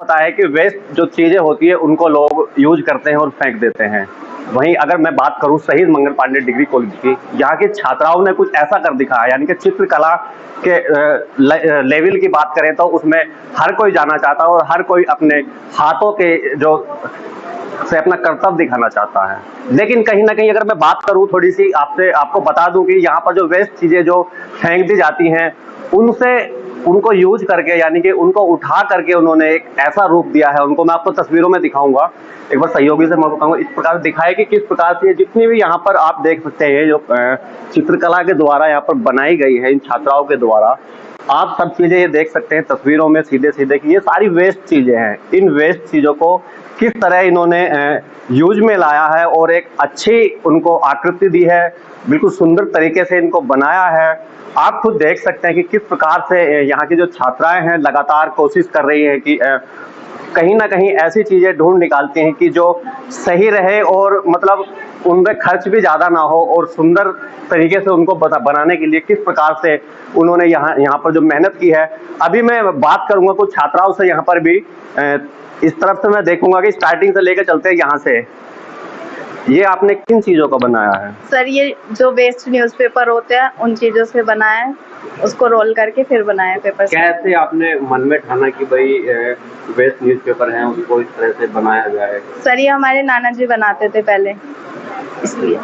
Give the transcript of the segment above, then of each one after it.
पता है कि वेस्ट जो चीजें होती है उनको लोग यूज करते हैं और फेंक देते हैं। वहीं अगर मैं बात करूं शहीद मंगल पांडे डिग्री कॉलेज की, यहाँ के छात्राओं ने कुछ ऐसा कर दिखाया, यानी कि चित्रकला के लेवल की बात करें तो उसमें हर कोई जाना चाहता है और हर कोई अपने हाथों के जो से अपना कर्तव्य दिखाना चाहता है। लेकिन कहीं ना कहीं अगर मैं बात करूं थोड़ी सी आपको बता दूं कि यहाँ पर जो वेस्ट चीजें जो फेंक दी जाती हैं उनसे उनको यूज करके, यानी कि उनको उठा करके उन्होंने एक ऐसा रूप दिया है। उनको मैं आपको तस्वीरों में दिखाऊंगा, एक बार सहयोगी से मैं बताऊंगा, इस प्रकार दिखाए कि किस प्रकार से जितनी भी यहाँ पर आप देख सकते हैं जो चित्रकला के द्वारा यहाँ पर बनाई गई है इन छात्राओं के द्वारा, आप सब चीजें ये देख सकते हैं तस्वीरों में सीधे सीधे कि ये सारी वेस्ट चीजें हैं। इन वेस्ट चीजों को किस तरह इन्होंने यूज में लाया है और एक अच्छी उनको आकृति दी है, बिल्कुल सुंदर तरीके से इनको बनाया है। आप खुद देख सकते हैं कि किस प्रकार से यहाँ की जो छात्राएं हैं लगातार कोशिश कर रही है कि कहीं ना कहीं ऐसी चीजें ढूंढ निकालती हैं कि जो सही रहे और मतलब उनमें खर्च भी ज्यादा ना हो और सुंदर तरीके से उनको बनाने के लिए किस प्रकार से उन्होंने यहाँ पर जो मेहनत की है। अभी मैं बात करूंगा कुछ छात्राओं से, यहाँ पर भी इस तरफ से मैं देखूंगा कि स्टार्टिंग से लेकर चलते हैं यहाँ से। ये आपने किन चीजों का बनाया है? सर ये जो वेस्ट न्यूज़पेपर होते हैं उन चीजों से बनाया है, उसको रोल करके फिर बनाया पेपर से। कैसे आपने मन में ठाना कि भाई वेस्ट न्यूज़पेपर है उसको इस तरह से बनाया जाए? सर ये हमारे नाना जी बनाते थे पहले, इसलिए।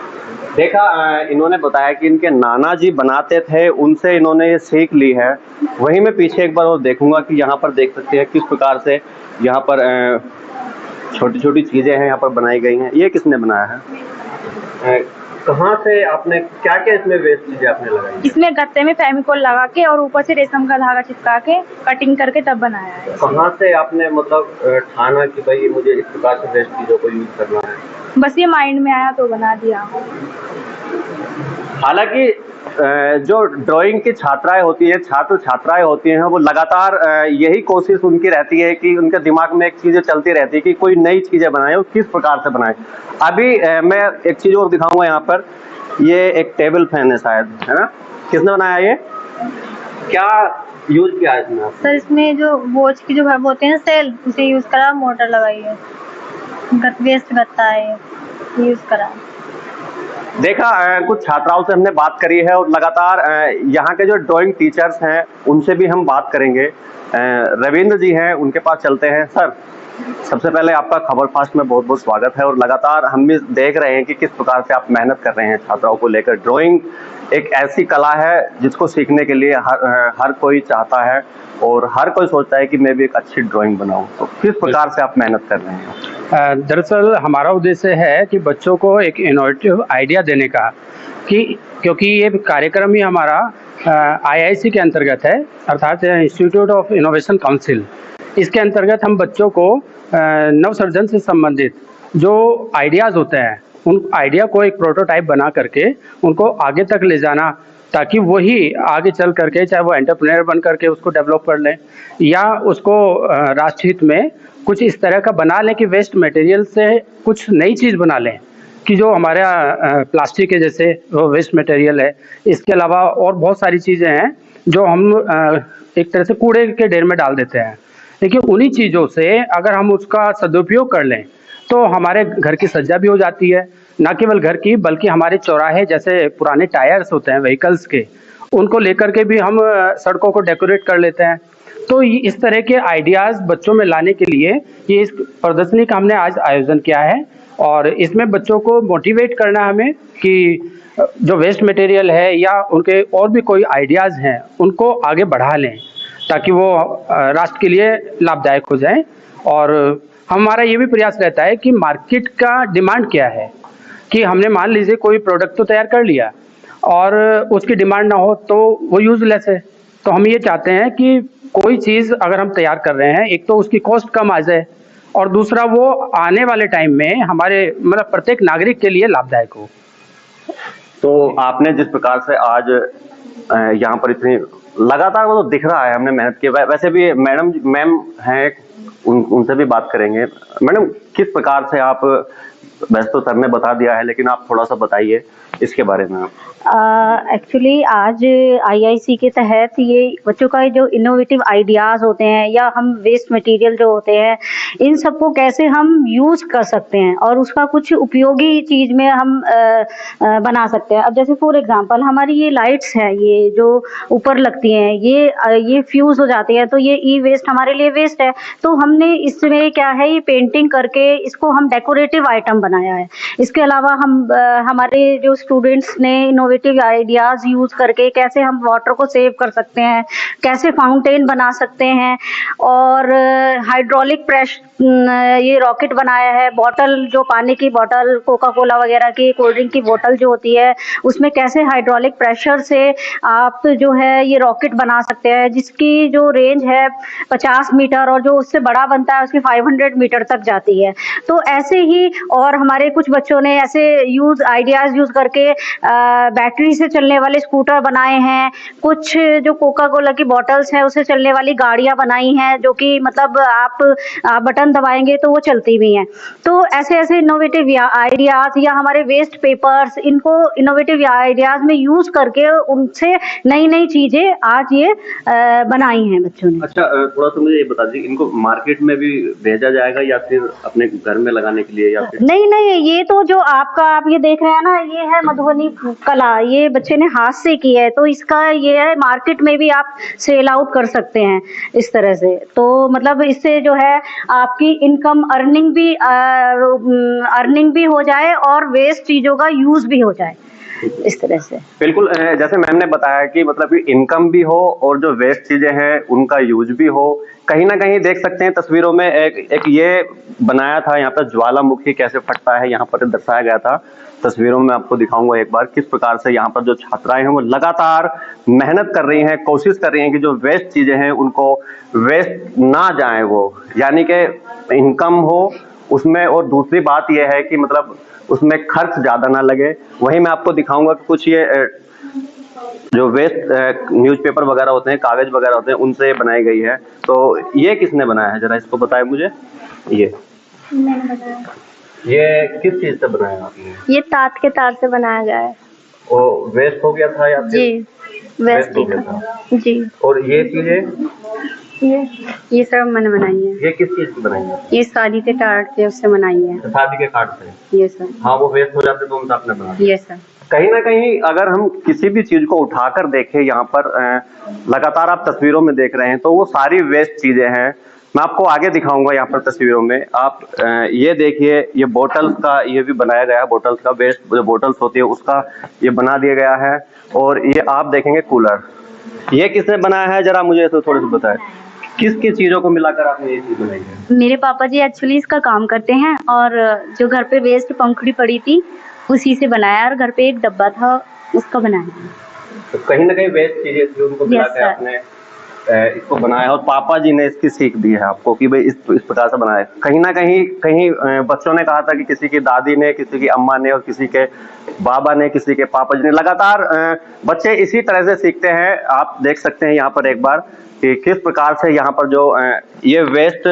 देखा, इन्होंने बताया कि इनके नाना जी बनाते थे, उनसे इन्होंने ये सीख ली है। वहीं मैं पीछे एक बार और देखूंगा कि यहाँ पर देख सकते हैं किस प्रकार से यहाँ पर छोटी छोटी चीजें हैं यहाँ पर बनाई गई हैं। ये किसने बनाया है? कहाँ से आपने क्या क्या इसमें वेस्ट चीजें आपने लगाई? इसमें गत्ते में फेविकोल लगा के और ऊपर से रेशम का धागा चिपका के कटिंग करके तब बनाया है। कहाँ से आपने मतलब ठाना कि भाई मुझे इस प्रकार से वेस्ट चीजों को यूज करना है? बस ये माइंड में आया तो बना दिया। हालांकि जो ड्राइंग की छात्राएं होती हैं, छात्र छात्राएं होती हैं, वो लगातार यही कोशिश उनकी रहती है कि उनके दिमाग में एक चीजें चलती रहती है कि कोई नई चीजें बनाए और किस प्रकार से बनाए। अभी मैं एक चीज और दिखाऊंगा यहाँ पर, ये एक टेबल फैन है शायद, है ना? किसने बनाया ये? क्या यूज किया है इसमें? सर इसमें जो वॉच की जो बल्ब होते हैं सेल, उसे यूज करा, मोटर लगाई है, वेस्ट गत्ता है यूज करा। देखा, कुछ छात्राओं से हमने बात करी है और लगातार यहाँ के जो ड्राइंग टीचर्स हैं उनसे भी हम बात करेंगे। रविंद्र जी हैं, उनके पास चलते हैं। सर, सबसे पहले आपका खबर फास्ट में बहुत बहुत स्वागत है और लगातार हम भी देख रहे हैं कि किस प्रकार से आप मेहनत कर रहे हैं छात्राओं को लेकर। ड्राइंग एक ऐसी कला है जिसको सीखने के लिए हर कोई चाहता है और हर कोई सोचता है कि मैं भी एक अच्छी ड्राइंग बनाऊं। तो किस प्रकार से आप मेहनत कर रहे हैं? दरअसल हमारा उद्देश्य है कि बच्चों को एक इनोवेटिव आइडिया देने का, क्योंकि ये कार्यक्रम ही हमारा IIC के अंतर्गत है, अर्थात इंस्टीट्यूट ऑफ इनोवेशन काउंसिल। इसके अंतर्गत हम बच्चों को नवसृजन से संबंधित जो आइडियाज़ होते हैं उन आइडिया को एक प्रोटोटाइप बना करके उनको आगे तक ले जाना, ताकि वही आगे चल करके चाहे वो एंटरप्रेन्योर बन करके उसको डेवलप कर लें या उसको राष्ट्रहित में कुछ इस तरह का बना लें कि वेस्ट मटेरियल से कुछ नई चीज़ बना लें, कि जो हमारा प्लास्टिक के जैसे वो वेस्ट मटेरियल है। इसके अलावा और बहुत सारी चीज़ें हैं जो हम एक तरह से कूड़े के ढेर में डाल देते हैं, लेकिन उन्हीं चीज़ों से अगर हम उसका सदुपयोग कर लें तो हमारे घर की सज्जा भी हो जाती है। न केवल घर की बल्कि हमारे चौराहे जैसे पुराने टायर्स होते हैं व्हीकल्स के, उनको लेकर के भी हम सड़कों को डेकोरेट कर लेते हैं। तो इस तरह के आइडियाज़ बच्चों में लाने के लिए ये इस प्रदर्शनी का हमने आज आयोजन किया है और इसमें बच्चों को मोटिवेट करना हमें कि जो वेस्ट मटेरियल है या उनके और भी कोई आइडियाज़ हैं उनको आगे बढ़ा लें, ताकि वो राष्ट्र के लिए लाभदायक हो जाएं। और हमारा ये भी प्रयास रहता है कि मार्केट का डिमांड क्या है, कि हमने मान लीजिए कोई प्रोडक्ट तो तैयार कर लिया और उसकी डिमांड ना हो तो वो यूजलेस है। तो हम ये चाहते हैं कि कोई चीज़ अगर हम तैयार कर रहे हैं, एक तो उसकी कॉस्ट कम आ जाए और दूसरा वो आने वाले टाइम में हमारे मतलब प्रत्येक नागरिक के लिए लाभदायक हो। तो आपने जिस प्रकार से आज यहाँ पर इतनी लगातार वो तो दिख रहा है हमने मेहनत की। वैसे भी मैम हैं, उनसे भी बात करेंगे। मैडम, किस प्रकार से आप वैसे तो सर ने बता दिया है, लेकिन आप थोड़ा सा बताइए इसके बारे में। एक्चुअली आज आईआईसी के तहत ये बच्चों का जो इनोवेटिव आइडियाज़ होते हैं या हम वेस्ट मटेरियल जो होते हैं इन सबको कैसे हम यूज़ कर सकते हैं और उसका कुछ उपयोगी चीज़ में हम बना सकते हैं। अब जैसे फॉर एग्जांपल हमारी ये लाइट्स है, ये जो ऊपर लगती हैं, ये फ्यूज़ हो जाती है, तो ये ई वेस्ट हमारे लिए वेस्ट है। तो हमने इसमें क्या है, ये पेंटिंग करके इसको हम डेकोरेटिव आइटम बनाया है। इसके अलावा हम हमारे जो स्टूडेंट्स ने इनोवेटिव आइडियाज़ यूज़ करके कैसे हम वाटर को सेव कर सकते हैं, कैसे फाउंटेन बना सकते हैं, और हाइड्रोलिक प्रेस ये रॉकेट बनाया है। बॉटल, जो पानी की बॉटल, कोका कोला वगैरह की कोल्ड ड्रिंक की बोतल जो होती है, उसमें कैसे हाइड्रोलिक प्रेशर से आप जो है ये रॉकेट बना सकते हैं, जिसकी जो रेंज है 50 मीटर और जो उससे बड़ा बनता है उसकी 500 मीटर तक जाती है। तो ऐसे ही और हमारे कुछ बच्चों ने ऐसे आइडियाज़ यूज़ करके बैटरी से चलने वाले स्कूटर बनाए हैं। कुछ जो कोका कोला की बॉटल्स हैं उससे चलने वाली गाड़ियाँ बनाई हैं, जो कि मतलब आप बटन दबाएंगे तो वो चलती भी हैं। तो ऐसे ऐसे इनोवेटिव आइडियाज़ या हमारे वेस्ट पेपर्स, इनको इनोवेटिव आइडियाज़ में यूज़ करके उनसे नई नई चीज़ें आज ये बनाई हैं बच्चों ने। अच्छा, थोड़ा सा मुझे ये बता दीजिए, इनको मार्केट में भी भेजा जाएगा या फिर अपने घर में लगाने के लिए, या फिर? नहीं, ये तो जो आप ये देख रहे हैं ना, ये है मधुबनी कला, ये बच्चे ने हाथ से की है, तो इसका ये है मार्केट में भी आप सेल आउट कर सकते हैं इस तरह से। तो मतलब इससे जो है आपकी इनकम अर्निंग भी हो जाए और वेस्ट चीज़ों का यूज़ भी हो जाए इस तरह से। बिल्कुल, जैसे मैम ने बताया कि मतलब कि इनकम भी हो और जो वेस्ट चीजें हैं उनका यूज भी हो। कहीं ना कहीं देख सकते हैं तस्वीरों में एक ये बनाया था, यहाँ पर ज्वालामुखी कैसे फटता है यहाँ पर दर्शाया गया था। तस्वीरों में आपको दिखाऊंगा एक बार किस प्रकार से यहाँ पर जो छात्राएं हैं वो लगातार मेहनत कर रही हैं, कोशिश कर रही हैं कि जो वेस्ट चीजें हैं उनको वेस्ट ना जाए, वो यानी कि इनकम हो उसमें। और दूसरी बात यह है कि मतलब उसमें खर्च ज्यादा ना लगे। वहीं मैं आपको दिखाऊंगा कि कुछ ये जो वेस्ट न्यूज़पेपर वगैरह होते हैं, कागज वगैरह होते हैं, उनसे बनाई गई है। तो ये किसने बनाया है, जरा इसको बताएं मुझे। ये मैंने बताया। ये किस चीज से बनाया आपने? ये तात के तार से बनाया गया है। वो वेस्ट हो गया था या फिर? जी, वेस्ट हो ही गया था। था। जी। और ये चीजें, ये सब मैंने बनाई है। ये किस चीज की बनाई है? ये शादी के कार्ड से उससे बनाई है। शादी के कार्ड से? ये सर। हाँ, वो वेस्ट हो जाते तो उनसे आपने बनाया। ये सर। कहीं ना कहीं अगर हम किसी भी चीज को उठाकर देखें, यहाँ पर लगातार आप तस्वीरों में देख रहे हैं, तो वो सारी वेस्ट चीजें हैं। मैं आपको आगे दिखाऊंगा यहाँ पर तस्वीरों में। आप ये देखिए, ये बोटल्स का ये भी बनाया गया है, बोटल्स का वेस्ट जो बोटल्स होती है उसका ये बना दिया गया है। और ये आप देखेंगे कूलर, ये किसने बनाया है, जरा मुझे तो थोड़ा सा बताएं, किस किस चीजों को मिलाकर आपने ये चीज बनाई है? मेरे पापा जी एक्चुअली इसका काम करते हैं, और जो घर पे वेस्ट पंखुड़ी पड़ी थी उसी से बनाया, और घर पे एक डब्बा था उसका बनाया। तो कहीं ना कहीं वेस्ट चीजें थी, उनको मिलाकर आपने इसको बनाया, और पापा जी ने इसकी सीख दी है आपको कि भाई इस प्रकार से बनाए। कहीं ना कहीं बच्चों ने कहा था कि किसी की दादी ने, किसी की अम्मा ने, और किसी के बाबा ने, किसी के पापा जी ने, लगातार बच्चे इसी तरह से सीखते हैं। आप देख सकते हैं यहाँ पर एक बार कि किस प्रकार से यहाँ पर जो ये वेस्ट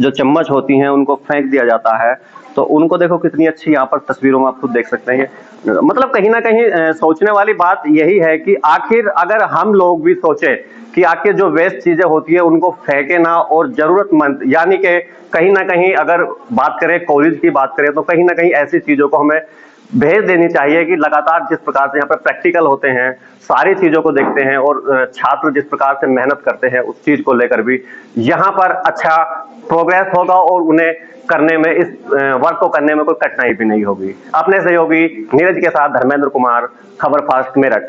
जो चम्मच होती हैं उनको फेंक दिया जाता है। तो उनको देखो कितनी अच्छी यहाँ पर तस्वीरों में आप खुद देख सकते हैं। मतलब कहीं ना कहीं सोचने वाली बात यही है कि आखिर अगर हम लोग भी सोचे कि आखिर जो वेस्ट चीजें होती है उनको फेंके ना, और जरूरतमंद, यानी कि कहीं ना कहीं अगर बात करें, कॉलेज की बात करें, तो कहीं ना कहीं ऐसी चीजों को हमें भेज देनी चाहिए कि लगातार जिस प्रकार से यहाँ पर प्रैक्टिकल होते हैं, सारी चीजों को देखते हैं, और छात्र जिस प्रकार से मेहनत करते हैं उस चीज को लेकर भी यहाँ पर अच्छा प्रोग्रेस होगा, और उन्हें करने में, इस वर्क को करने में कोई कठिनाई भी नहीं होगी। अपने सहयोगी नीरज के साथ धर्मेंद्र कुमार, खबर फास्ट, मेरठ।